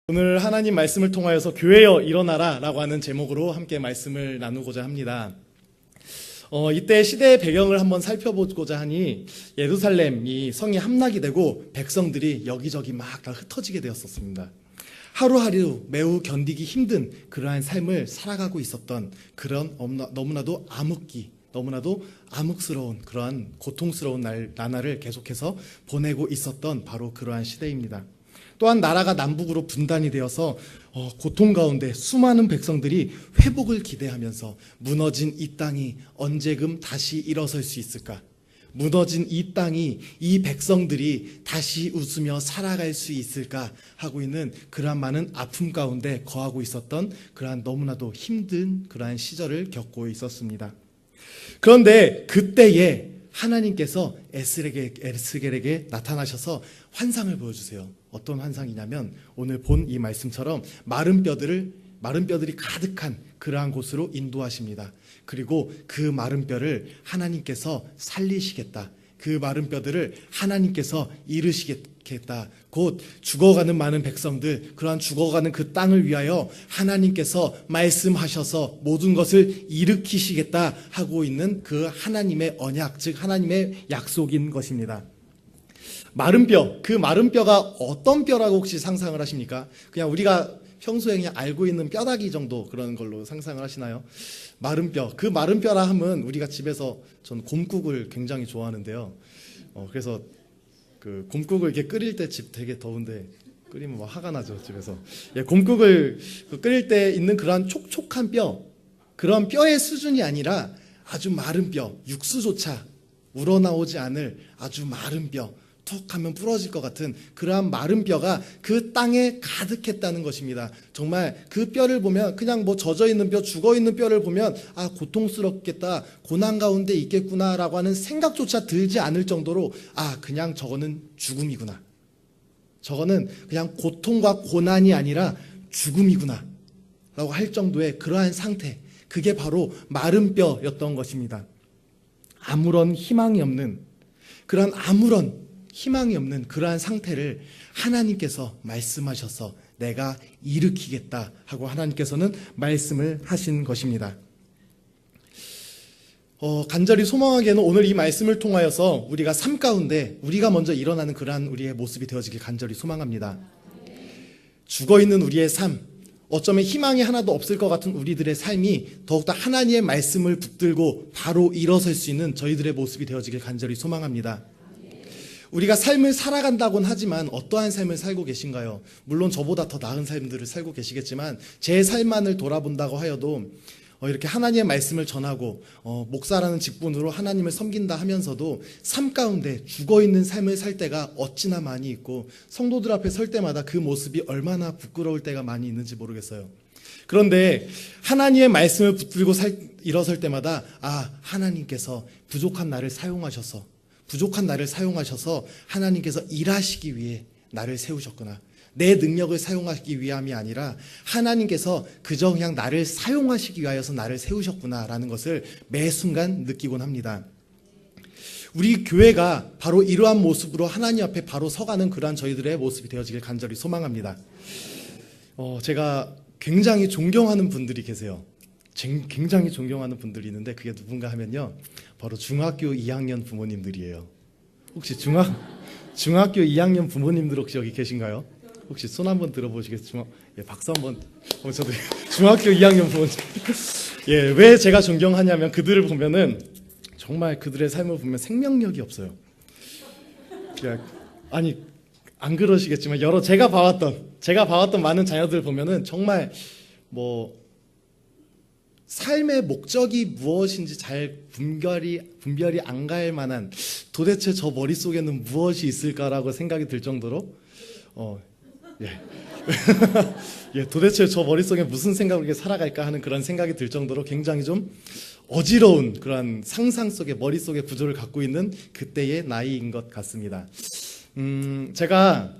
오늘 하나님 말씀을 통하여서 교회여 일어나라 라고 하는 제목으로 함께 말씀을 나누고자 합니다. 이때 시대의 배경을 한번 살펴보고자 하니 예루살렘 이 성이 함락이 되고 백성들이 여기저기 막 다 흩어지게 되었었습니다. 하루하루 매우 견디기 힘든 그러한 삶을 살아가고 있었던 그런 너무나도 너무나도 암흑스러운 그러한 고통스러운 나날을 계속해서 보내고 있었던 바로 그러한 시대입니다. 또한 나라가 남북으로 분단이 되어서 고통 가운데 수많은 백성들이 회복을 기대하면서 무너진 이 땅이 언제금 다시 일어설 수 있을까? 무너진 이 땅이 이 백성들이 다시 웃으며 살아갈 수 있을까? 하고 있는 그러한 많은 아픔 가운데 거하고 있었던 그러한 너무나도 힘든 그러한 시절을 겪고 있었습니다. 그런데 그때에 하나님께서 에스겔에게 나타나셔서 환상을 보여주세요. 어떤 환상이냐면 오늘 본 이 말씀처럼 마른 뼈들이 가득한 그러한 곳으로 인도하십니다. 그리고 그 마른 뼈를 하나님께서 살리시겠다. 그 마른 뼈들을 하나님께서 이루시겠다. 곧 죽어가는 많은 백성들, 그러한 죽어가는 그 땅을 위하여 하나님께서 말씀하셔서 모든 것을 일으키시겠다 하고 있는 그 하나님의 언약, 즉 하나님의 약속인 것입니다. 마른 뼈, 그 마른 뼈가 어떤 뼈라고 혹시 상상을 하십니까? 그냥 우리가 평소에 그냥 알고 있는 뼈다귀 정도 그런 걸로 상상을 하시나요? 마른 뼈, 그 마른 뼈라 하면 우리가 집에서 전 곰국을 굉장히 좋아하는데요. 그래서 그 곰국을 이렇게 끓일 때 집 되게 더운데 끓이면 뭐 화가 나죠, 집에서. 곰국을 끓일 때 있는 그러한 촉촉한 뼈, 그런 뼈의 수준이 아니라 아주 마른 뼈, 육수조차 우러나오지 않을 아주 마른 뼈, 툭 하면 부러질 것 같은 그러한 마른 뼈가 그 땅에 가득했다는 것입니다. 정말 그 뼈를 보면 그냥 뭐 젖어있는 뼈, 죽어있는 뼈를 보면 아, 고통스럽겠다, 고난 가운데 있겠구나라고 하는 생각조차 들지 않을 정도로 아, 그냥 저거는 죽음이구나, 저거는 그냥 고통과 고난이 아니라 죽음이구나 라고 할 정도의 그러한 상태, 그게 바로 마른 뼈였던 것입니다. 아무런 희망이 없는, 그런 아무런 희망이 없는 그러한 상태를 하나님께서 말씀하셔서 내가 일으키겠다 하고 하나님께서는 말씀을 하신 것입니다. 간절히 소망하기에는 오늘 이 말씀을 통하여서 우리가 삶 가운데 우리가 먼저 일어나는 그러한 우리의 모습이 되어지길 간절히 소망합니다. 죽어있는 우리의 삶, 어쩌면 희망이 하나도 없을 것 같은 우리들의 삶이 더욱더 하나님의 말씀을 붙들고 바로 일어설 수 있는 저희들의 모습이 되어지길 간절히 소망합니다. 우리가 삶을 살아간다고는 하지만 어떠한 삶을 살고 계신가요? 물론 저보다 더 나은 삶들을 살고 계시겠지만 제 삶만을 돌아본다고 하여도 이렇게 하나님의 말씀을 전하고 목사라는 직분으로 하나님을 섬긴다 하면서도 삶 가운데 죽어있는 삶을 살 때가 어찌나 많이 있고 성도들 앞에 설 때마다 그 모습이 얼마나 부끄러울 때가 많이 있는지 모르겠어요. 그런데 하나님의 말씀을 붙들고 일어설 때마다 아, 하나님께서 부족한 나를 사용하셔서 하나님께서 일하시기 위해 나를 세우셨구나. 내 능력을 사용하기 위함이 아니라 하나님께서 그저 그냥 나를 사용하시기 위하여서 나를 세우셨구나라는 것을 매 순간 느끼곤 합니다. 우리 교회가 바로 이러한 모습으로 하나님 앞에 바로 서가는 그러한 저희들의 모습이 되어지길 간절히 소망합니다. 제가 굉장히 존경하는 분들이 계세요. 굉장히 존경하는 분들이 있는데 그게 누군가 하면요, 바로 중학교 2학년 부모님들이에요. 혹시 중학교 2학년 부모님들 혹시 여기 계신가요? 혹시 손 한번 들어보시겠어요? 예, 박수 한번. 저도 중학교 2학년 부모님. 예, 왜 제가 존경하냐면 그들을 보면은 정말 그들의 삶을 보면 생명력이 없어요. 아니, 안 그러시겠지만 제가 봐왔던 많은 자녀들 보면은 정말 뭐 삶의 목적이 무엇인지 잘 분별이 안 갈 만한, 도대체 저 머릿속에는 무엇이 있을까라고 생각이 들 정도로 예, 도대체 저 머릿속에 무슨 생각으로 이렇게 살아갈까 하는 그런 생각이 들 정도로 굉장히 좀 어지러운 그런 상상 속에 머릿속의 구조를 갖고 있는 그때의 나이인 것 같습니다. 제가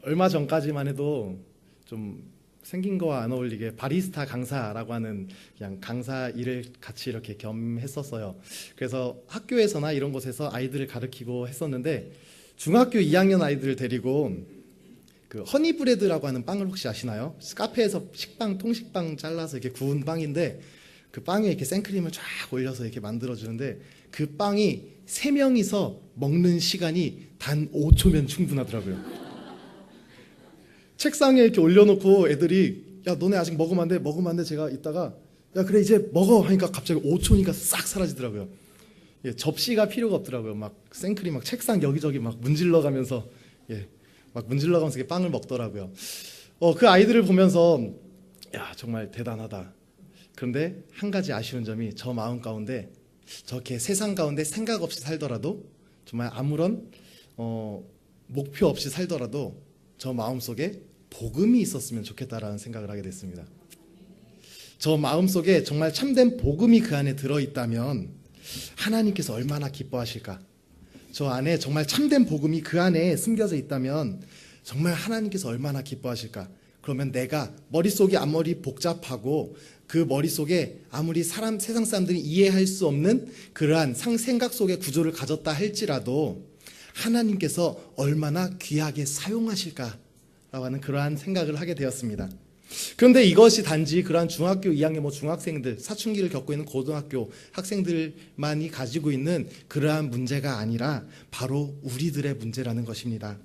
얼마 전까지만 해도 좀 생긴 거와 안 어울리게 바리스타 강사라고 하는 그냥 강사 일을 같이 이렇게 겸 했었어요. 그래서 학교에서나 이런 곳에서 아이들을 가르치고 했었는데 중학교 2학년 아이들을 데리고 그 허니브레드라고 하는 빵을 혹시 아시나요? 카페에서 통식빵 잘라서 이렇게 구운 빵인데 그 빵에 이렇게 생크림을 쫙 올려서 이렇게 만들어주는데 그 빵이 3명이서 먹는 시간이 단 5초면 충분하더라고요. 책상에 이렇게 올려놓고 애들이 야 너네 아직 먹으면 안 돼, 먹으면 안 돼. 제가 이따가 야 그래 이제 먹어 하니까 갑자기 5초니까 싹 사라지더라고요. 예, 접시가 필요가 없더라고요. 막 생크림 막 책상 여기저기 막 문질러가면서 막 문질러가면서 이렇게 빵을 먹더라고요. 그 아이들을 보면서 야 정말 대단하다. 그런데 한 가지 아쉬운 점이 저 마음 가운데 저렇게 세상 가운데 생각 없이 살더라도 정말 아무런 목표 없이 살더라도 저 마음속에 복음이 있었으면 좋겠다라는 생각을 하게 됐습니다. 저 마음속에 정말 참된 복음이 그 안에 들어있다면 하나님께서 얼마나 기뻐하실까. 저 안에 정말 참된 복음이 그 안에 숨겨져 있다면 정말 하나님께서 얼마나 기뻐하실까. 그러면 내가 머릿속이 아무리 복잡하고 그 머릿속에 아무리 세상 사람들이 이해할 수 없는 그러한 생각 속의 구조를 가졌다 할지라도 하나님께서 얼마나 귀하게 사용하실까라고 하는 그러한 생각을 하게 되었습니다. 그런데 이것이 단지 그러한 중학교 2학년 중학생들, 사춘기를 겪고 있는 고등학교 학생들만이 가지고 있는 그러한 문제가 아니라 바로 우리들의 문제라는 것입니다.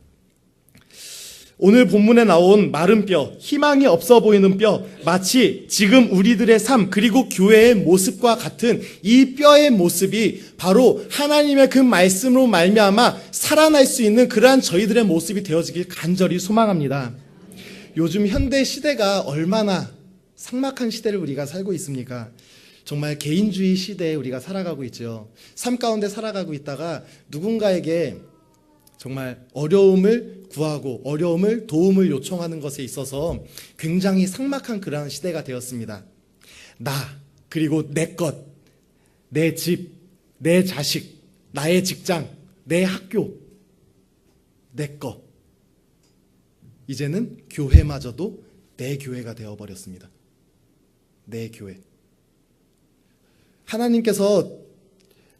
오늘 본문에 나온 마른 뼈, 희망이 없어 보이는 뼈, 마치 지금 우리들의 삶 그리고 교회의 모습과 같은 이 뼈의 모습이 바로 하나님의 그 말씀으로 말미암아 살아날 수 있는 그러한 저희들의 모습이 되어지길 간절히 소망합니다. 요즘 현대 시대가 얼마나 삭막한 시대를 우리가 살고 있습니까? 정말 개인주의 시대에 우리가 살아가고 있죠. 삶 가운데 살아가고 있다가 누군가에게 정말 어려움을 구하고 도움을 요청하는 것에 있어서 굉장히 삭막한 그러한 시대가 되었습니다. 나, 그리고 내 것, 내 집, 내 자식, 나의 직장, 내 학교, 내 것. 이제는 교회마저도 내 교회가 되어버렸습니다. 내 교회. 하나님께서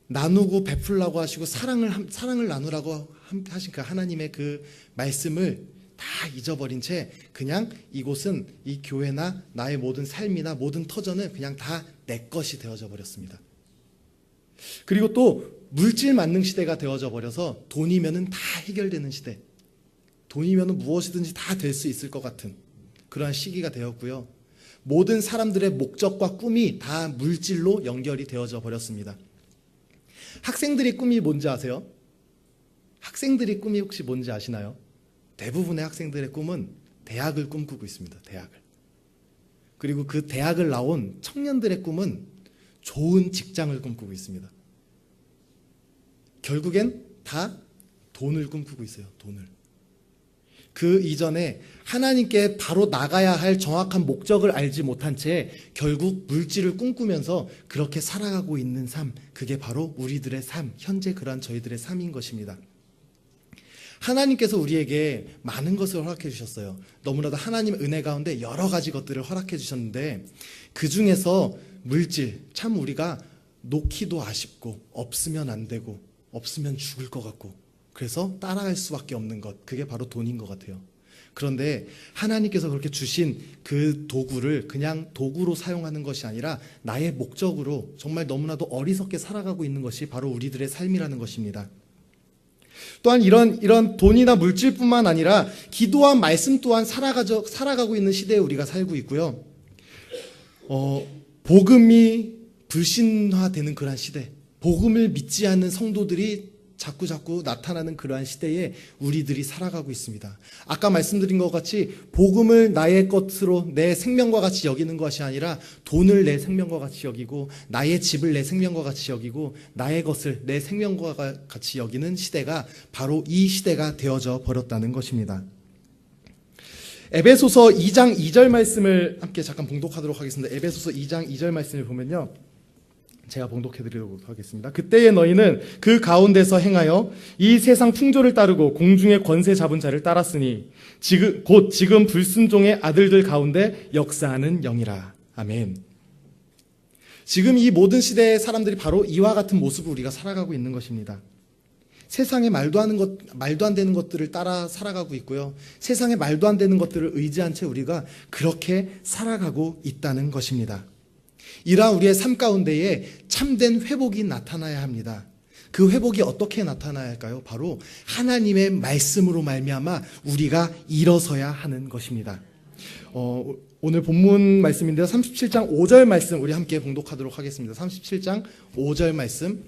나누고 베풀라고 하시고 사랑을 나누라고 하신 그 하나님의 그 말씀을 다 잊어버린 채 그냥 이곳은 이 교회나 나의 모든 삶이나 모든 터전은 그냥 다 내 것이 되어져 버렸습니다. 그리고 또 물질 만능 시대가 되어져 버려서 돈이면은 다 해결되는 시대. 돈이면은 무엇이든지 다 될 수 있을 것 같은 그러한 시기가 되었고요. 모든 사람들의 목적과 꿈이 다 물질로 연결이 되어져 버렸습니다. 학생들의 꿈이 뭔지 아세요? 학생들의 꿈이 혹시 뭔지 아시나요? 대부분의 학생들의 꿈은 대학을 꿈꾸고 있습니다. 대학을. 그리고 그 대학을 나온 청년들의 꿈은 좋은 직장을 꿈꾸고 있습니다. 결국엔 다 돈을 꿈꾸고 있어요. 돈을. 그 이전에 하나님께 바로 나가야 할 정확한 목적을 알지 못한 채 결국 물질을 꿈꾸면서 그렇게 살아가고 있는 삶, 그게 바로 우리들의 삶, 현재 그러한 저희들의 삶인 것입니다. 하나님께서 우리에게 많은 것을 허락해 주셨어요. 너무나도 하나님의 은혜 가운데 여러 가지 것들을 허락해 주셨는데 그 중에서 물질, 참 우리가 놓기도 아쉽고 없으면 안 되고 없으면 죽을 것 같고 그래서 따라갈 수밖에 없는 것, 그게 바로 돈인 것 같아요. 그런데 하나님께서 그렇게 주신 그 도구를 그냥 도구로 사용하는 것이 아니라 나의 목적으로 정말 너무나도 어리석게 살아가고 있는 것이 바로 우리들의 삶이라는 것입니다. 또한 이런 돈이나 물질뿐만 아니라 기도와 말씀 또한 살아가고 있는 시대에 우리가 살고 있고요. 복음이 불신화되는 그러한 시대, 복음을 믿지 않는 성도들이 자꾸 나타나는 그러한 시대에 우리들이 살아가고 있습니다. 아까 말씀드린 것 같이 복음을 나의 것으로 내 생명과 같이 여기는 것이 아니라 돈을 내 생명과 같이 여기고 나의 집을 내 생명과 같이 여기고 나의 것을 내 생명과 같이 여기는 시대가 바로 이 시대가 되어져 버렸다는 것입니다. 에베소서 2장 2절 말씀을 함께 잠깐 봉독하도록 하겠습니다. 에베소서 2장 2절 말씀을 보면요. 제가 봉독해드리도록 하겠습니다. 그때의 너희는 그 가운데서 행하여 이 세상 풍조를 따르고 공중의 권세 잡은 자를 따랐으니 지금 불순종의 아들들 가운데 역사하는 영이라. 아멘. 지금 이 모든 시대의 사람들이 바로 이와 같은 모습을 우리가 살아가고 있는 것입니다. 세상에 말도 안 되는 것들을 따라 살아가고 있고요. 세상에 말도 안 되는 것들을 의지한 채 우리가 그렇게 살아가고 있다는 것입니다. 이러한 우리의 삶 가운데에 참된 회복이 나타나야 합니다. 그 회복이 어떻게 나타나야 할까요? 바로 하나님의 말씀으로 말미암아 우리가 일어서야 하는 것입니다. 오늘 본문 말씀인데요. 37장 5절 말씀 우리 함께 봉독하도록 하겠습니다. 37장 5절 말씀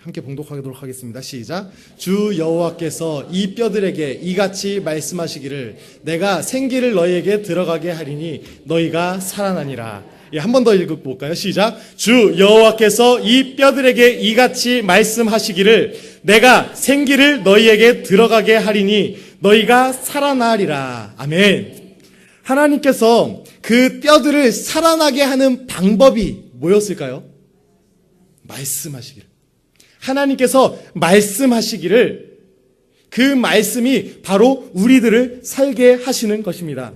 함께 봉독하도록 하겠습니다. 시작. 주 여호와께서 이 뼈들에게 이같이 말씀하시기를 내가 생기를 너희에게 들어가게 하리니 너희가 살아나니라. 한 번 더 읽어볼까요? 시작. 주 여호와께서 이 뼈들에게 이같이 말씀하시기를 내가 생기를 너희에게 들어가게 하리니 너희가 살아나리라. 아멘. 하나님께서 그 뼈들을 살아나게 하는 방법이 뭐였을까요? 말씀하시기를. 하나님께서 말씀하시기를 그 말씀이 바로 우리들을 살게 하시는 것입니다.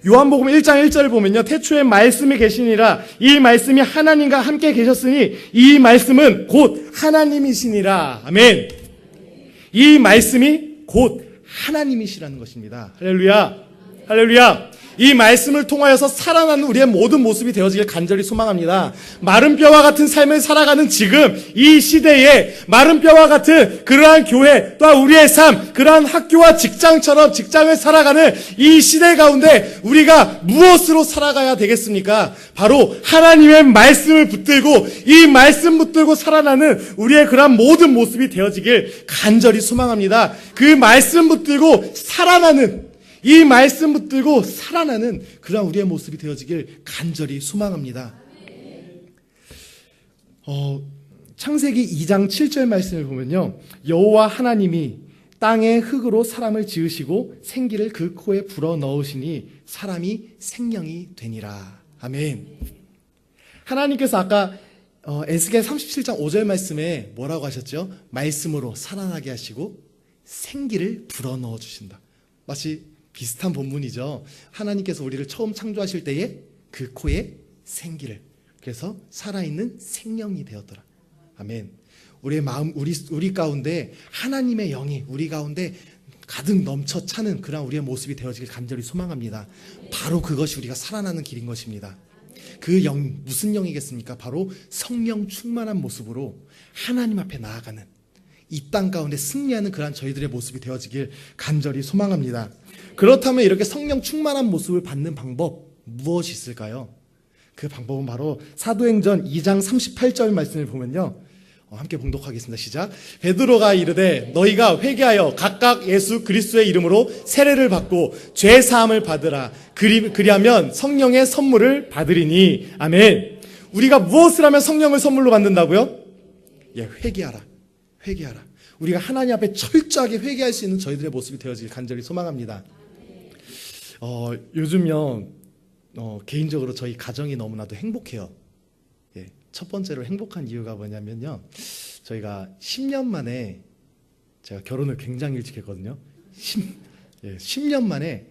요한복음 1장 1절을 보면요. 태초에 말씀이 계시니라 이 말씀이 하나님과 함께 계셨으니 이 말씀은 곧 하나님이시니라. 아멘. 이 말씀이 곧 하나님이시라는 것입니다. 할렐루야. 할렐루야. 이 말씀을 통하여서 살아나는 우리의 모든 모습이 되어지길 간절히 소망합니다. 마른 뼈와 같은 삶을 살아가는 지금 이 시대에 마른 뼈와 같은 그러한 교회 또한 우리의 삶 그러한 학교와 직장처럼 직장을 살아가는 이 시대 가운데 우리가 무엇으로 살아가야 되겠습니까? 바로 하나님의 말씀을 붙들고 이 말씀 붙들고 살아나는 우리의 그러한 모든 모습이 되어지길 간절히 소망합니다. 그 말씀 붙들고 살아나는 이 말씀 붙들고 살아나는 그런 우리의 모습이 되어지길 간절히 소망합니다. 창세기 2장 7절 말씀을 보면요. 여호와 하나님이 땅의 흙으로 사람을 지으시고 생기를 그 코에 불어넣으시니 사람이 생명이 되니라. 아멘. 하나님께서 아까 에스겔 37장 5절 말씀에 뭐라고 하셨죠? 말씀으로 살아나게 하시고 생기를 불어넣어 주신다. 마치 비슷한 본문이죠. 하나님께서 우리를 처음 창조하실 때에 그 코에 생기를, 그래서 살아있는 생명이 되었더라. 아멘. 우리의 마음, 우리 가운데 하나님의 영이 우리 가운데 가득 넘쳐 차는 그런 우리의 모습이 되어지길 간절히 소망합니다. 바로 그것이 우리가 살아나는 길인 것입니다. 그 영, 무슨 영이겠습니까? 바로 성령 충만한 모습으로 하나님 앞에 나아가는 이 땅 가운데 승리하는 그러한 저희들의 모습이 되어지길 간절히 소망합니다. 그렇다면 이렇게 성령 충만한 모습을 받는 방법 무엇이 있을까요? 그 방법은 바로 사도행전 2장 38절 말씀을 보면요. 함께 봉독하겠습니다. 시작. 베드로가 이르되 너희가 회개하여 각각 예수 그리스도의 이름으로 세례를 받고 죄 사함을 받으라. 그리하면 성령의 선물을 받으리니. 아멘. 우리가 무엇을 하면 성령을 선물로 받는다고요? 회개하라. 회개하라. 우리가 하나님 앞에 철저하게 회개할 수 있는 저희들의 모습이 되어지길 간절히 소망합니다. 요즘요, 개인적으로 저희 가정이 너무나도 행복해요. 첫 번째로 행복한 이유가 뭐냐면요, 저희가 10년 만에, 제가 결혼을 굉장히 일찍 했거든요. 10년 만에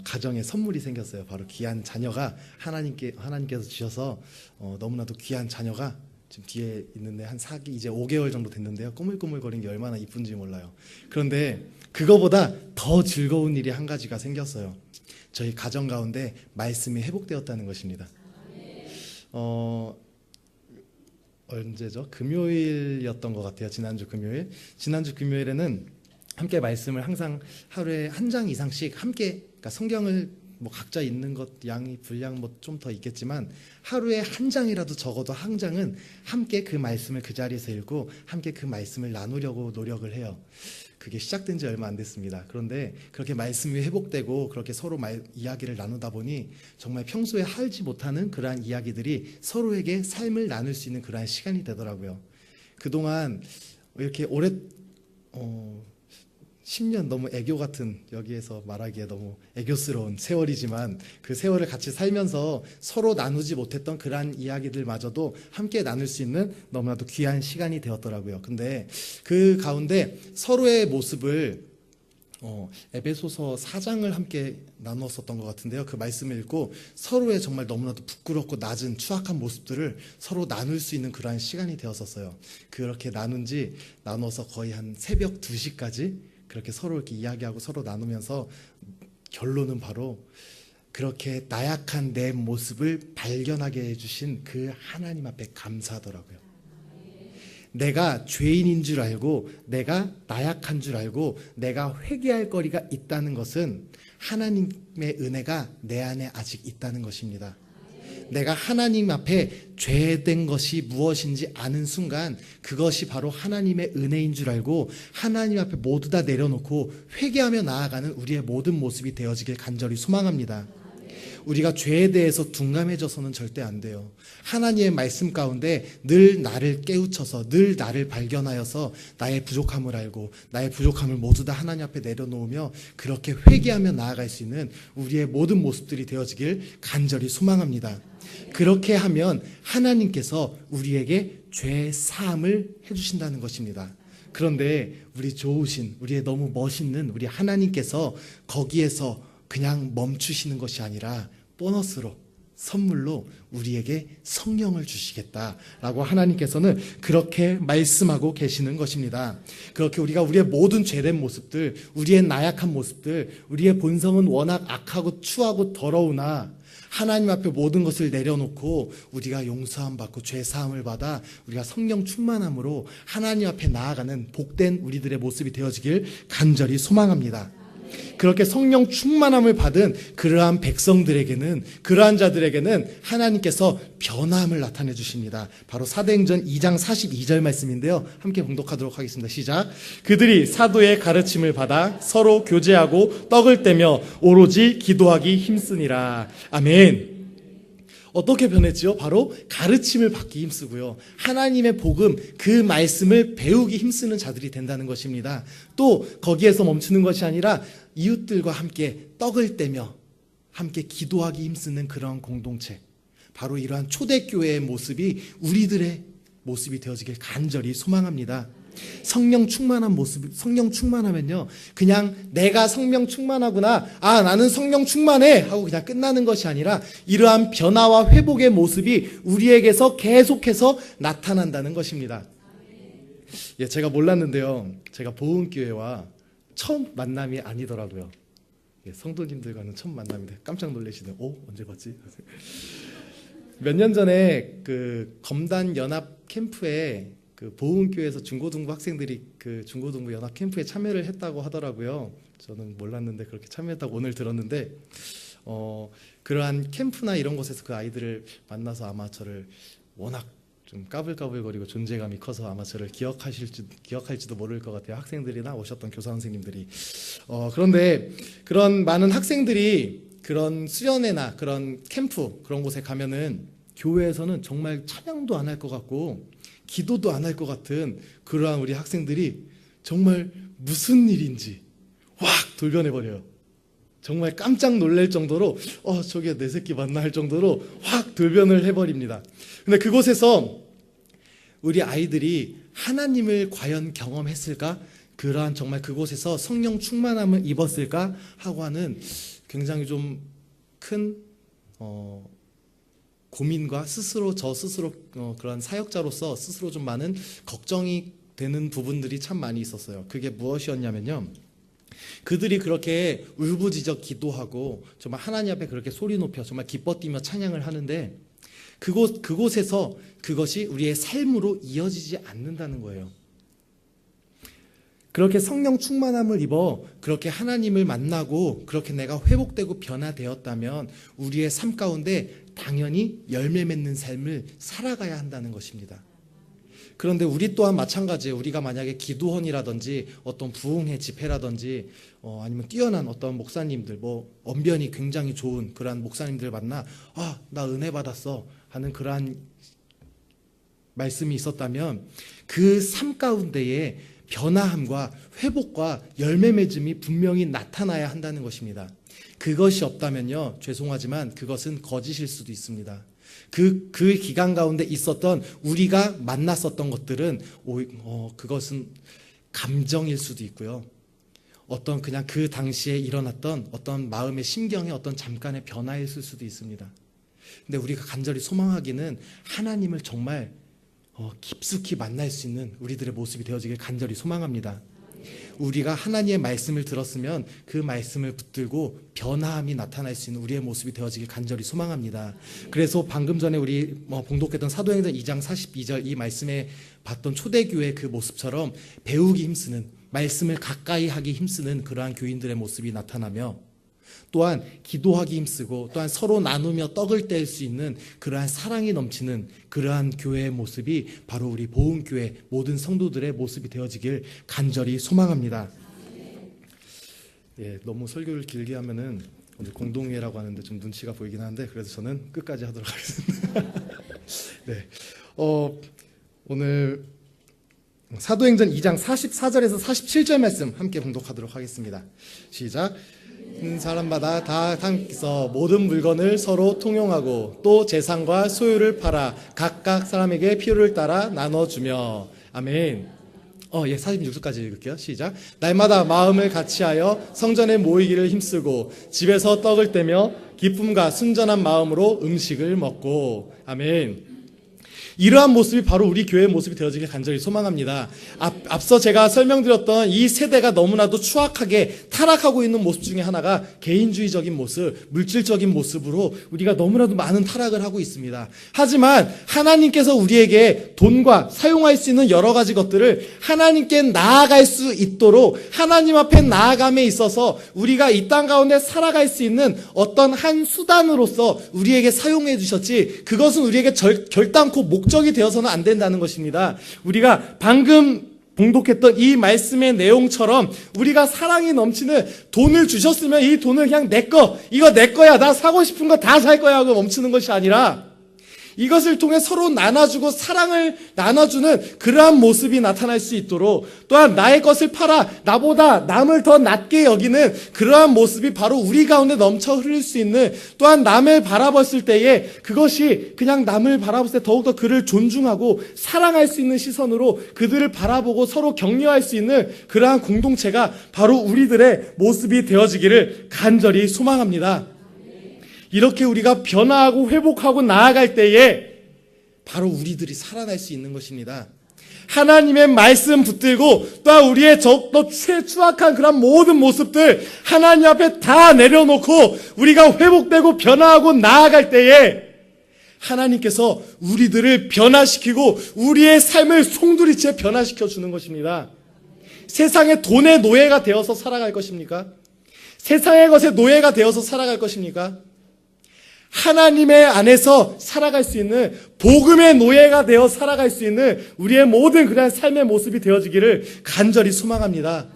가정에 선물이 생겼어요. 바로 귀한 자녀가 하나님께서 주셔서 너무나도 귀한 자녀가 지금 뒤에 있는데 이제 5개월 정도 됐는데요. 꾸물꾸물거리는 게 얼마나 이쁜지 몰라요. 그런데 그거보다 더 즐거운 일이 한 가지가 생겼어요. 저희 가정 가운데 말씀이 회복되었다는 것입니다. 언제죠? 금요일이었던 것 같아요. 지난주 금요일에는 함께 말씀을 항상 하루에 한 장 이상씩 함께, 그러니까 성경을 뭐 각자 읽는 것 양이 분량 뭐 좀 더 있겠지만 하루에 한 장이라도, 적어도 한 장은 함께 그 말씀을 그 자리에서 읽고 함께 그 말씀을 나누려고 노력을 해요. 그게 시작된 지 얼마 안 됐습니다. 그런데 그렇게 말씀이 회복되고 그렇게 서로 이야기를 나누다 보니 정말 평소에 하지 못하는 그러한 이야기들이 서로에게 삶을 나눌 수 있는 그러한 시간이 되더라고요. 그동안 이렇게 10년 너무 애교 같은, 여기에서 말하기에 너무 애교스러운 세월이지만 그 세월을 같이 살면서 서로 나누지 못했던 그러한 이야기들마저도 함께 나눌 수 있는 너무나도 귀한 시간이 되었더라고요. 근데 그 가운데 서로의 모습을 에베소서 4장을 함께 나누었었던 것 같은데요. 그 말씀을 읽고 서로의 정말 너무나도 부끄럽고 낮은 추악한 모습들을 서로 나눌 수 있는 그러한 시간이 되었었어요. 그렇게 나눠서 거의 한 새벽 2시까지 그렇게 서로 이렇게 이야기하고 서로 나누면서 결론은 바로 그렇게 나약한 내 모습을 발견하게 해주신 그 하나님 앞에 감사하더라고요. 내가 죄인인 줄 알고 내가 나약한 줄 알고 내가 회개할 거리가 있다는 것은 하나님의 은혜가 내 안에 아직 있다는 것입니다. 내가 하나님 앞에 죄된 것이 무엇인지 아는 순간 그것이 바로 하나님의 은혜인 줄 알고 하나님 앞에 모두 다 내려놓고 회개하며 나아가는 우리의 모든 모습이 되어지길 간절히 소망합니다. 우리가 죄에 대해서 둔감해져서는 절대 안 돼요. 하나님의 말씀 가운데 늘 나를 깨우쳐서 늘 나를 발견하여서 나의 부족함을 알고 나의 부족함을 모두 다 하나님 앞에 내려놓으며 그렇게 회개하며 나아갈 수 있는 우리의 모든 모습들이 되어지길 간절히 소망합니다. 그렇게 하면 하나님께서 우리에게 죄 사함을 해주신다는 것입니다. 그런데 우리 좋으신 우리의 너무 멋있는 우리 하나님께서 거기에서 그냥 멈추시는 것이 아니라 보너스로 선물로 우리에게 성령을 주시겠다라고 하나님께서는 그렇게 말씀하고 계시는 것입니다. 그렇게 우리가 우리의 모든 죄된 모습들, 우리의 나약한 모습들, 우리의 본성은 워낙 악하고 추하고 더러우나 하나님 앞에 모든 것을 내려놓고 우리가 용서함 받고 죄 사함을 받아 우리가 성령 충만함으로 하나님 앞에 나아가는 복된 우리들의 모습이 되어지길 간절히 소망합니다. 그렇게 성령 충만함을 받은 그러한 백성들에게는 그러한 자들에게는 하나님께서 변화함을 나타내 주십니다. 바로 사도행전 2장 42절 말씀인데요. 함께 봉독하도록 하겠습니다. 시작. 그들이 사도의 가르침을 받아 서로 교제하고 떡을 떼며 오로지 기도하기 힘쓰니라. 아멘. 어떻게 변했지요? 바로 가르침을 받기 힘쓰고요. 하나님의 복음, 그 말씀을 배우기 힘쓰는 자들이 된다는 것입니다. 또 거기에서 멈추는 것이 아니라 이웃들과 함께 떡을 떼며 함께 기도하기 힘쓰는 그런 공동체. 바로 이러한 초대교회의 모습이 우리들의 모습이 되어지길 간절히 소망합니다. 성령 충만한 모습, 성령 충만하면요, 그냥 내가 성령 충만하구나, 나는 성령 충만해 하고 그냥 끝나는 것이 아니라 이러한 변화와 회복의 모습이 우리에게서 계속해서 나타난다는 것입니다. 예, 제가 몰랐는데요, 제가 보은교회와 처음 만남이 아니더라고요. 예, 성도님들과는 처음 만남인데 깜짝 놀라시네요. 언제 봤지? 몇 년 전에 그 검단 연합 캠프에 그 보은교회에서 중고등부 학생들이 그 중고등부 연합 캠프에 참여를 했다고 하더라고요. 저는 몰랐는데 그렇게 참여했다고 오늘 들었는데 그러한 캠프나 이런 곳에서 그 아이들을 만나서 아마 저를 워낙 좀 까불까불거리고 존재감이 커서 아마 저를 기억할지도 모를 것 같아요. 학생들이나 오셨던 교사 선생님들이. 그런데 그런 많은 학생들이 그런 수련회나 그런 캠프 그런 곳에 가면은 교회에서는 정말 찬양도 안 할 것 같고 기도도 안 할 것 같은 그러한 우리 학생들이 정말 무슨 일인지 확 돌변해버려요. 정말 깜짝 놀랄 정도로 저게 내 새끼 맞나 할 정도로 확 돌변을 해버립니다. 근데 그곳에서 우리 아이들이 하나님을 과연 경험했을까? 그러한 정말 그곳에서 성령 충만함을 입었을까? 하고 하는 굉장히 좀 큰 고민과 저 스스로 그런 사역자로서 스스로 좀 많은 걱정이 되는 부분들이 참 많이 있었어요. 그게 무엇이었냐면요, 그들이 그렇게 울부짖어 기도하고 정말 하나님 앞에 그렇게 소리 높여 정말 기뻐 뛰며 찬양을 하는데 그곳에서 그것이 우리의 삶으로 이어지지 않는다는 거예요. 그렇게 성령 충만함을 입어 그렇게 하나님을 만나고 그렇게 내가 회복되고 변화되었다면 우리의 삶 가운데 당연히 열매 맺는 삶을 살아가야 한다는 것입니다. 그런데 우리 또한 마찬가지예요. 우리가 만약에 기도원이라든지 어떤 부흥회 집회라든지 아니면 뛰어난 어떤 목사님들, 언변이 굉장히 좋은 그러한 목사님들 만나 나 은혜 받았어 하는 그러한 말씀이 있었다면 그 삶 가운데에 변화함과 회복과 열매 맺음이 분명히 나타나야 한다는 것입니다. 그것이 없다면요, 죄송하지만 그것은 거짓일 수도 있습니다. 그 기간 가운데 있었던 우리가 만났었던 것들은 그것은 감정일 수도 있고요. 어떤 그냥 그 당시에 일어났던 어떤 마음의 심경의 어떤 잠깐의 변화였을 수도 있습니다. 근데 우리가 간절히 소망하기는 하나님을 정말 깊숙이 만날 수 있는 우리들의 모습이 되어지길 간절히 소망합니다. 우리가 하나님의 말씀을 들었으면 그 말씀을 붙들고 변화함이 나타날 수 있는 우리의 모습이 되어지길 간절히 소망합니다. 그래서 방금 전에 우리 봉독했던 사도행전 2장 42절 이 말씀에 봤던 초대교회 그 모습처럼 배우기 힘쓰는, 말씀을 가까이 하기 힘쓰는 그러한 교인들의 모습이 나타나며, 또한 기도하기 힘쓰고 또한 서로 나누며 떡을 뗄 수 있는 그러한 사랑이 넘치는 그러한 교회의 모습이 바로 우리 보은교회 모든 성도들의 모습이 되어지길 간절히 소망합니다. 예, 너무 설교를 길게 하면은 오늘 공동회라고 하는데 좀 눈치가 보이긴 하는데 그래서 저는 끝까지 하도록 하겠습니다. 네, 오늘 사도행전 2장 44절에서 47절 말씀 함께 봉독하도록 하겠습니다. 시작. 사람마다 다 함께서 모든 물건을 서로 통용하고 또 재산과 소유를 팔아 각각 사람에게 필요를 따라 나눠주며. 아멘. 46절까지 읽을게요. 시작. 날마다 마음을 같이하여 성전에 모이기를 힘쓰고 집에서 떡을 떼며 기쁨과 순전한 마음으로 음식을 먹고. 아멘. 이러한 모습이 바로 우리 교회의 모습이 되어지길 간절히 소망합니다. 앞서 제가 설명드렸던 이 세대가 너무나도 추악하게 타락하고 있는 모습 중에 하나가 개인주의적인 모습, 물질적인 모습으로 우리가 너무나도 많은 타락을 하고 있습니다. 하지만 하나님께서 우리에게 돈과 사용할 수 있는 여러 가지 것들을 하나님께 나아갈 수 있도록 하나님 앞에 나아감에 있어서 우리가 이 땅 가운데 살아갈 수 있는 어떤 한 수단으로서 우리에게 사용해 주셨지, 그것은 우리에게 결단코 목적이 되어서는 안 된다는 것입니다. 우리가 방금 봉독했던 이 말씀의 내용처럼 우리가 사랑이 넘치는 돈을 주셨으면 이 돈을 그냥 내 거, 이거 내 거야, 나 사고 싶은 거 다 살 거야 하고 멈추는 것이 아니라 이것을 통해 서로 나눠주고 사랑을 나눠주는 그러한 모습이 나타날 수 있도록, 또한 나의 것을 팔아 나보다 남을 더 낮게 여기는 그러한 모습이 바로 우리 가운데 넘쳐 흐를 수 있는, 또한 남을 바라봤을 때에 그것이 그냥 남을 바라봤을 때 더욱더 그를 존중하고 사랑할 수 있는 시선으로 그들을 바라보고 서로 격려할 수 있는 그러한 공동체가 바로 우리들의 모습이 되어지기를 간절히 소망합니다. 이렇게 우리가 변화하고 회복하고 나아갈 때에 바로 우리들이 살아날 수 있는 것입니다. 하나님의 말씀 붙들고 또한 우리의 더 추악한 그런 모든 모습들 하나님 앞에 다 내려놓고 우리가 회복되고 변화하고 나아갈 때에 하나님께서 우리들을 변화시키고 우리의 삶을 송두리째 변화시켜 주는 것입니다. 세상의 돈의 노예가 되어서 살아갈 것입니까? 세상의 것에 노예가 되어서 살아갈 것입니까? 하나님의 안에서 살아갈 수 있는, 복음의 노예가 되어 살아갈 수 있는 우리의 모든 그러한 삶의 모습이 되어지기를 간절히 소망합니다.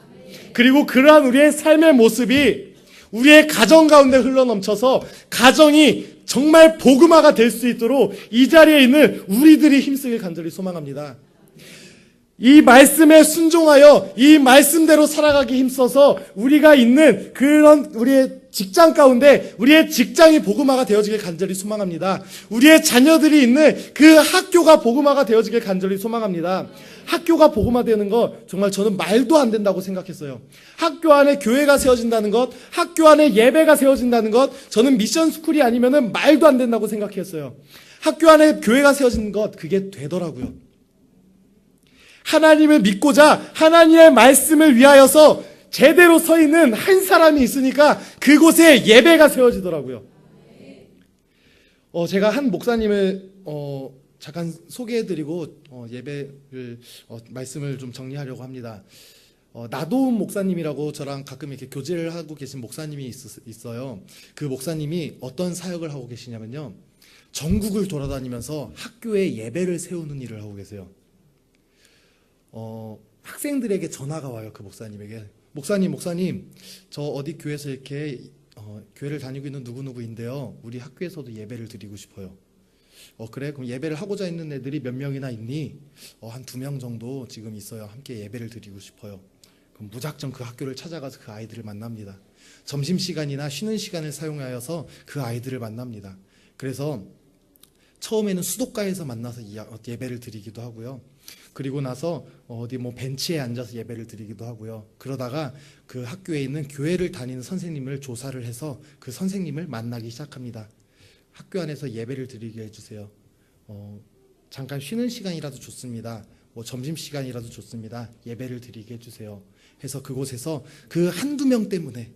그리고 그러한 우리의 삶의 모습이 우리의 가정 가운데 흘러넘쳐서 가정이 정말 복음화가 될 수 있도록 이 자리에 있는 우리들이 힘쓰길 간절히 소망합니다. 이 말씀에 순종하여 이 말씀대로 살아가기 힘써서 우리가 있는 그런 우리의 직장 가운데 우리의 직장이 복음화가 되어지길 간절히 소망합니다. 우리의 자녀들이 있는 그 학교가 복음화가 되어지길 간절히 소망합니다. 학교가 복음화되는 거 정말 저는 말도 안 된다고 생각했어요. 학교 안에 교회가 세워진다는 것, 학교 안에 예배가 세워진다는 것, 저는 미션 스쿨이 아니면은 말도 안 된다고 생각했어요. 학교 안에 교회가 세워진 것, 그게 되더라고요. 하나님을 믿고자 하나님의 말씀을 위하여서 제대로 서 있는 한 사람이 있으니까 그곳에 예배가 세워지더라고요. 제가 한 목사님을 잠깐 소개해드리고 예배를 말씀을 좀 정리하려고 합니다. 나도훈 목사님이라고 저랑 가끔 이렇게 교제를 하고 계신 목사님이 있어요. 그 목사님이 어떤 사역을 하고 계시냐면요, 전국을 돌아다니면서 학교에 예배를 세우는 일을 하고 계세요. 학생들에게 전화가 와요. 그 목사님에게, 목사님, 저 어디 교회에서 이렇게 교회를 다니고 있는 누구누구인데요, 우리 학교에서도 예배를 드리고 싶어요. 그래? 그럼 예배를 하고자 있는 애들이 몇 명이나 있니? 한 2명 정도 지금 있어요. 함께 예배를 드리고 싶어요. 그럼 무작정 그 학교를 찾아가서 그 아이들을 만납니다. 점심시간이나 쉬는 시간을 사용하여서 그 아이들을 만납니다. 그래서 처음에는 수도가에서 만나서 예배를 드리기도 하고요. 그리고 나서 어디 뭐 벤치에 앉아서 예배를 드리기도 하고요. 그러다가 그 학교에 있는 교회를 다니는 선생님을 조사를 해서 그 선생님을 만나기 시작합니다. 학교 안에서 예배를 드리게 해주세요. 잠깐 쉬는 시간이라도 좋습니다. 뭐 점심시간이라도 좋습니다. 예배를 드리게 해주세요. 해서 그곳에서 그 한두 명 때문에,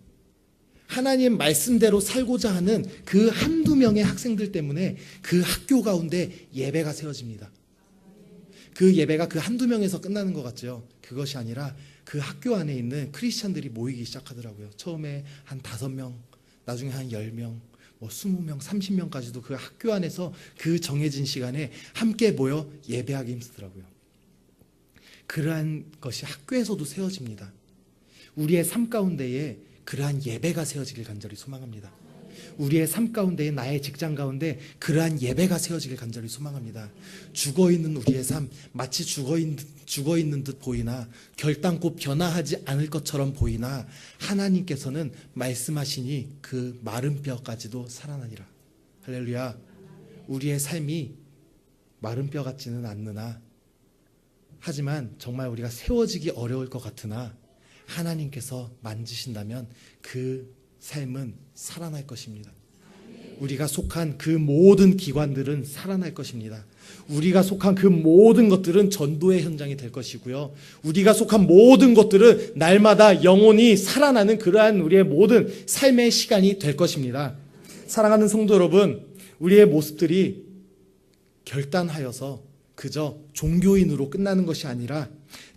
하나님 말씀대로 살고자 하는 그 한두 명의 학생들 때문에 그 학교 가운데 예배가 세워집니다. 그 예배가 그 한두 명에서 끝나는 것 같죠. 그것이 아니라 그 학교 안에 있는 크리스찬들이 모이기 시작하더라고요. 처음에 한 5명, 나중에 한 10명, 뭐 20명, 30명까지도 그 학교 안에서 그 정해진 시간에 함께 모여 예배하기 힘쓰더라고요. 그러한 것이 학교에서도 세워집니다. 우리의 삶 가운데에 그러한 예배가 세워지길 간절히 소망합니다. 우리의 삶 가운데, 나의 직장 가운데 그러한 예배가 세워지길 간절히 소망합니다. 죽어있는 우리의 삶, 마치 죽어있는 듯 보이나 결단코 변화하지 않을 것처럼 보이나 하나님께서는 말씀하시니 그 마른 뼈까지도 살아나리라. 할렐루야. 우리의 삶이 마른 뼈 같지는 않으나, 하지만 정말 우리가 세워지기 어려울 것 같으나 하나님께서 만지신다면 그 삶은 살아날 것입니다. 우리가 속한 그 모든 기관들은 살아날 것입니다. 우리가 속한 그 모든 것들은 전도의 현장이 될 것이고요. 우리가 속한 모든 것들은 날마다 영혼이 살아나는 그러한 우리의 모든 삶의 시간이 될 것입니다. 사랑하는 성도 여러분, 우리의 모습들이 결단하여서 그저 종교인으로 끝나는 것이 아니라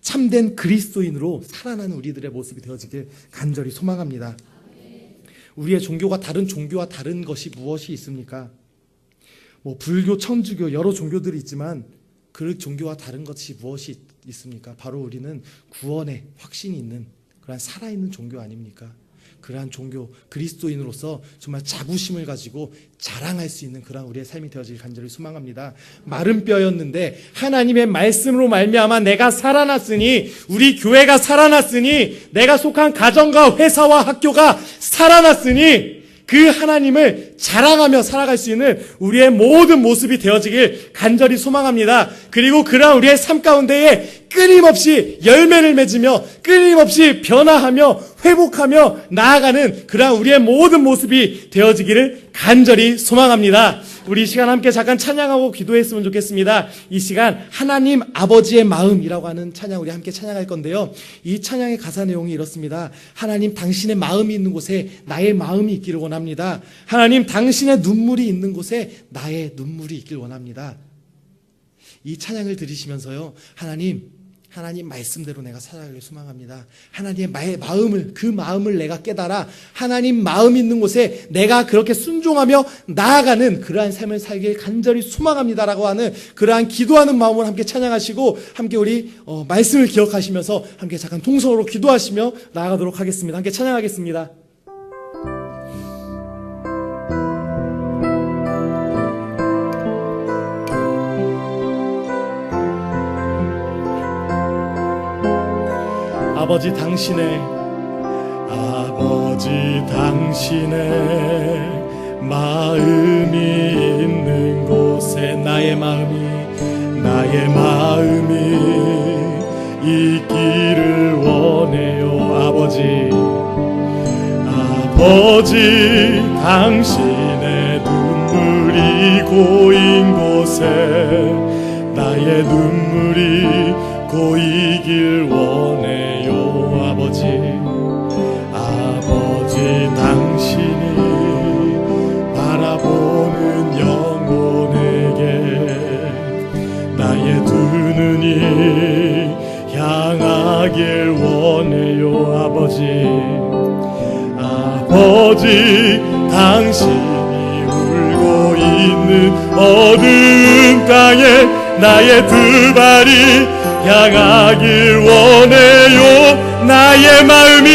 참된 그리스도인으로 살아나는 우리들의 모습이 되어지길 간절히 소망합니다. 우리의 종교가 다른 종교와 다른 것이 무엇이 있습니까? 뭐 불교, 천주교 여러 종교들이 있지만 그 종교와 다른 것이 무엇이 있습니까? 바로 우리는 구원의 확신이 있는 그러한 살아있는 종교 아닙니까? 그러한 종교, 그리스도인으로서 정말 자부심을 가지고 자랑할 수 있는 그러한 우리의 삶이 되어지길 간절히 소망합니다. 마른 뼈였는데 하나님의 말씀으로 말미암아 내가 살아났으니, 우리 교회가 살아났으니, 내가 속한 가정과 회사와 학교가 살아났으니 그 하나님을 자랑하며 살아갈 수 있는 우리의 모든 모습이 되어지길 간절히 소망합니다. 그리고 그러한 우리의 삶 가운데에 끊임없이 열매를 맺으며 끊임없이 변화하며 회복하며 나아가는 그러한 우리의 모든 모습이 되어지기를 간절히 소망합니다. 우리 이 시간 함께 잠깐 찬양하고 기도했으면 좋겠습니다. 이 시간 하나님 아버지의 마음이라고 하는 찬양 우리 함께 찬양할 건데요. 이 찬양의 가사 내용이 이렇습니다. 하나님, 당신의 마음이 있는 곳에 나의 마음이 있기를 원합니다. 하나님, 당신의 눈물이 있는 곳에 나의 눈물이 있기를 원합니다. 이 찬양을 들으시면서요, 하나님 말씀대로 내가 살아가길 소망합니다. 하나님의 마음을, 그 마음을 내가 깨달아 하나님 마음 있는 곳에 내가 그렇게 순종하며 나아가는 그러한 삶을 살길 간절히 소망합니다라고 하는 그러한 기도하는 마음으로 함께 찬양하시고, 함께 우리 말씀을 기억하시면서 함께 잠깐 통성으로 기도하시며 나아가도록 하겠습니다. 함께 찬양하겠습니다. 아버지 당신의 마음이 있는 곳에 나의 마음이 있기를 원해요. 아버지 당신의 눈물이 고인 곳에 나의 눈물이 고이길 원해요. 아버지 당신이 바라보는 영혼에게 나의 두 눈이 향하길 원해요. 아버지 당신이 울고 있는 어두운 땅에 나의 두 발이 향하길 원해요. 나의 마음이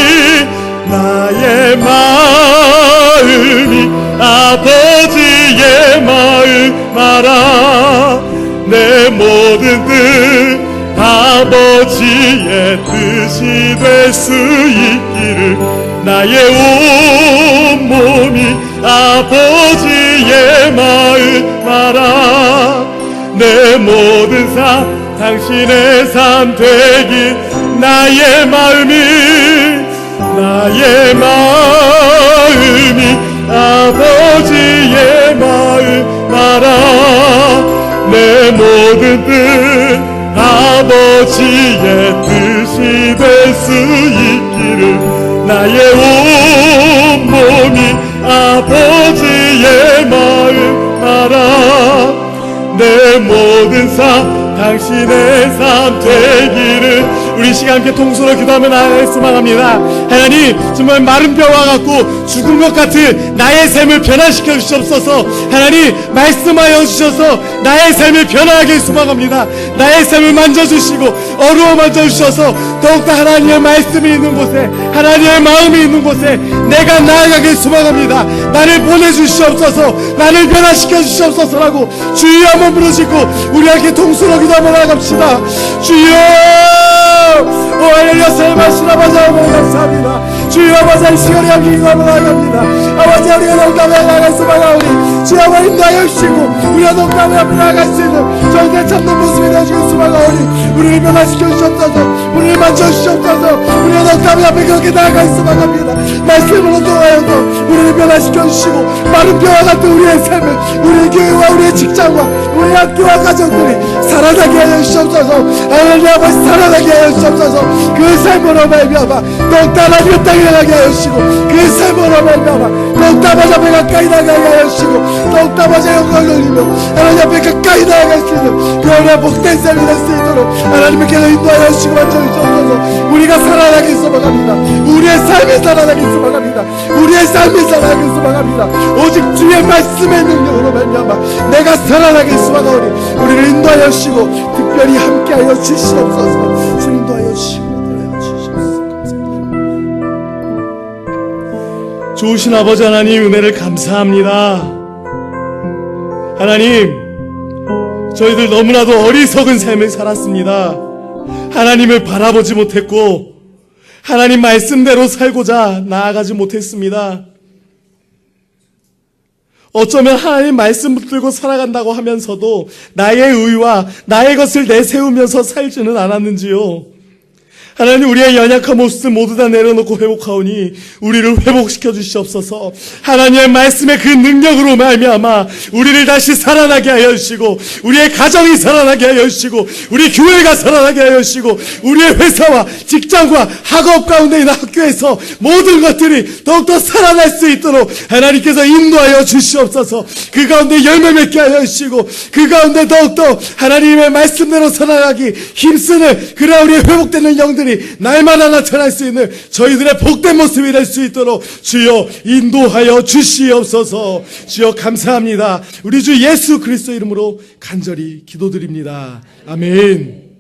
아버지의 마음 알아. 내 모든 뜻 아버지의 뜻이 될 수 있기를, 나의 온몸이 아버지의 마음 알아. 내 모든 삶 당신의 삶 되길 나의 마음이 아버지의 마음 알아. 내 모든 뜻 아버지의 뜻이 될 수 있기를 나의 온몸이 아버지의 마음 알아. 내 모든 삶 당신의 삶 되기를. 우리 시간 함께 통수로 기도하며 나아갈 수만 합니다. 하나님, 정말 마른 뼈와 같고 죽은 것 같은 나의 삶을 변화시켜 주시옵소서. 하나님, 말씀하여 주셔서 나의 삶을 변화하게 수망합니다. 나의 삶을 만져주시고 어루어 만져주셔서 더욱더 하나님의 말씀이 있는 곳에, 하나님의 마음이 있는 곳에 내가 나아가게 수망합니다. 나를 보내주시옵소서, 나를 변화시켜 주시옵소서라고 주여 한번 부르시고 우리 함께 통수로 기도하며 나아갑시다. 주여, 오 할렐루야. 살마신 아버지 하나님 감사합니다. 주여 아버지, 이 시간에 함께 기도하며 나아갑니다. 아버지, 우리가 농담에 나아갈 수만 하오니 주여 아버지 인도하여 주시고 우리가 농담에 앞에 나아갈 수 있는 저희들의 참된 모습이 되어주길 수만 하오니 우리를 변화시켜 주시옵소서, 우리를 만져주시옵소서. 우리가 농담에 앞에 그렇게 나아갈 수만 합니다. 말씀으로 통하여서 우리를 변화시켜 주시고 마른 뼈와 같은 우리의 삶을, 우리의 교회와 우리의 직장과 우리의 학교와 가정들이 살아나게 하여 주시옵소서. 하나님 아버지, 살아나게 하여 주시옵소서. 그 삶으로 말미암아 더욱더 하나님의 땅에 나가게 하여 주시고, 그 삶으로 말미암아 더욱더 아버지 앞에 가까이 나가게 하여 주시고, 더욱더 아버지 영광을 돌리며 하나님 앞에 가까이 나아갈 수 있는 그런 복된 삶이 될 수 있도록 하나님께서 인도하여 주시고 만져주시옵소서. 우리가 살아나길 소망합니다. 우리의 삶이 살아나길 소망합니다. 우리의 삶이 살아나길 소망합니다. 오직 주의 말씀의 능력으로 말미암아 내가 살아나길 소망하오니 우리를 인도하여 주시고 특별히 함께하여 주시옵소서. 주님 인도하여 주시고 인도하여 주시옵소서. 감사합니다. 좋으신 아버지 하나님, 은혜를 감사합니다. 하나님, 저희들 너무나도 어리석은 삶을 살았습니다. 하나님을 바라보지 못했고 하나님 말씀대로 살고자 나아가지 못했습니다. 어쩌면 하나님 말씀 붙들고 살아간다고 하면서도 나의 의와 나의 것을 내세우면서 살지는 않았는지요. 하나님, 우리의 연약한 모습을 모두 다 내려놓고 회복하오니 우리를 회복시켜 주시옵소서. 하나님의 말씀의 그 능력으로 말미암아 우리를 다시 살아나게 하여 주시고, 우리의 가정이 살아나게 하여 주시고, 우리 교회가 살아나게 하여 주시고, 우리의 회사와 직장과 학업 가운데 있는 학교에서 모든 것들이 더욱더 살아날 수 있도록 하나님께서 인도하여 주시옵소서. 그 가운데 열매 맺게 하여 주시고, 그 가운데 더욱더 하나님의 말씀대로 살아가기 힘쓰는 그러한 우리의 회복되는 영들이 날마다 나타날 수 있는 저희들의 복된 모습이 될 수 있도록 주여 인도하여 주시옵소서. 주여 감사합니다. 우리 주 예수 그리스도 이름으로 간절히 기도드립니다. 아멘.